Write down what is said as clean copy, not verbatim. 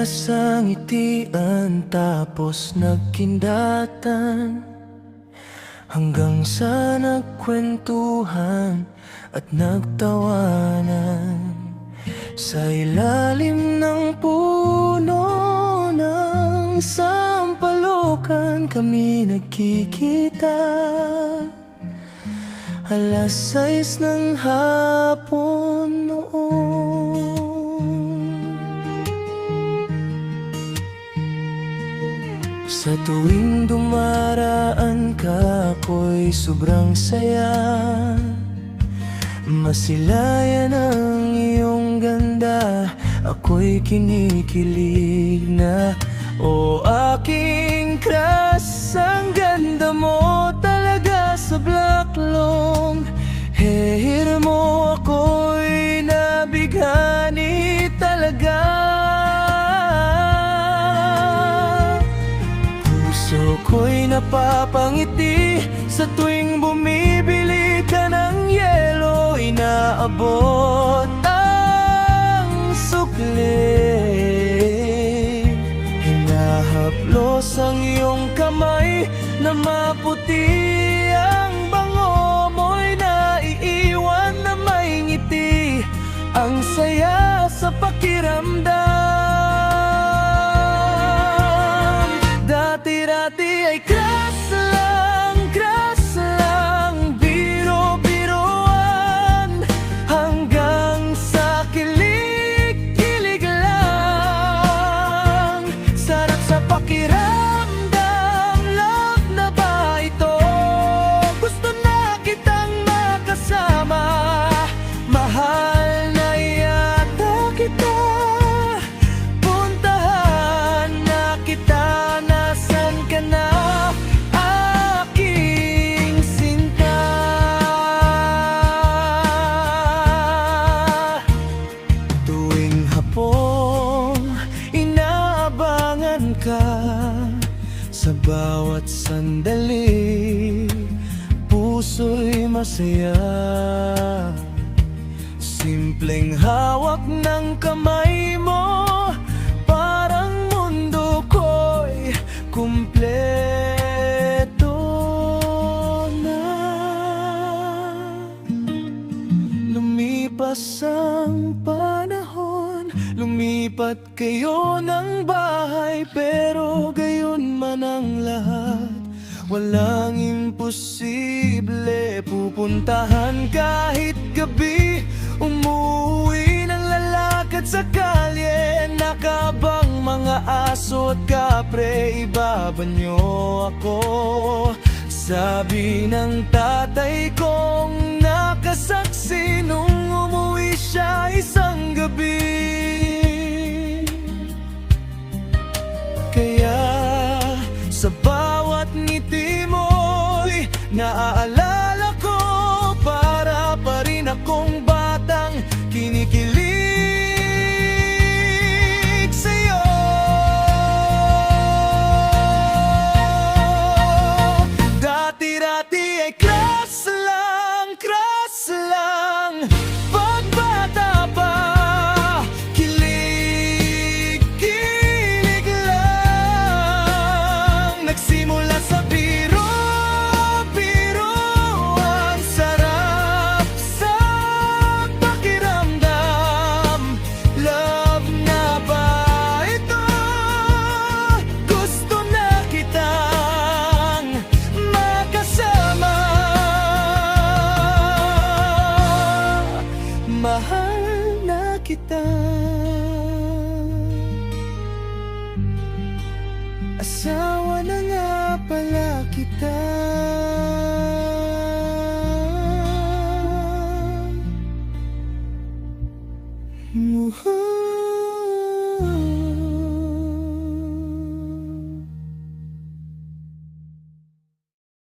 Madalas ang ngitian tapos nagkindatan, hanggang sa nagkwentuhan at nagtawanan. Sa ilalim ng puno ng sampalokan kami nagkikita. Alas 6 ng hapon noon. Sa tuwing dumaraan ka, ako'y sobrang saya. Masilayan ang iyong ganda, ako'y kinikilig na. O aking crush, ang ganda mo talaga sa blaklong hair mo, ako'y nabighani talaga. Puso ko'y napapangiti sa tuwing bumibili ka ng yelo. Inaabot ang sukli, hinahaplos ang iyong kamay na maputi ang bango mo'y naiiwan na may ngiti. Ang saya sa pakiramdam. Dati-dati ay crush lang, biro-biroan, hanggang sa kilig-kilig lang. Sarap sa pakiramdam, love na ba ito? Gusto na kitang makasama, mahal na yata kita. Puntahan na kita, nasan ka na, aking sinta? Tuwing hapon, inaabangan ka. Sa bawat sandali, puso'y masaya. Simpleng hawak ng kamay mo, parang mundo ko'y kumpleto na. Lumipas ang panahon, lumipat kayo ng bahay, pero gayon man ang lahat, walang imposible. Pupuntahan kahit gabi, umuwi ng lalakad sa kalye, nakabang mga aso at kapre, ibabanyo ako. Sabi ng tatay kong nakasaksi nung umuwi siya isang gabi. Kaya sa bawat ngiti mo'y naaalala ko, para pa rin akong batang kinikilig sa'yo. Dati-dati ay crush lang, pagbata pa, kilig-kilig lang. Nagsimula sa biro-biroan, sarap sa pakiramdam. Love na ba ito? Gusto na kitang makasama, mahal na kita. Asawa na nga pala kita. Muha.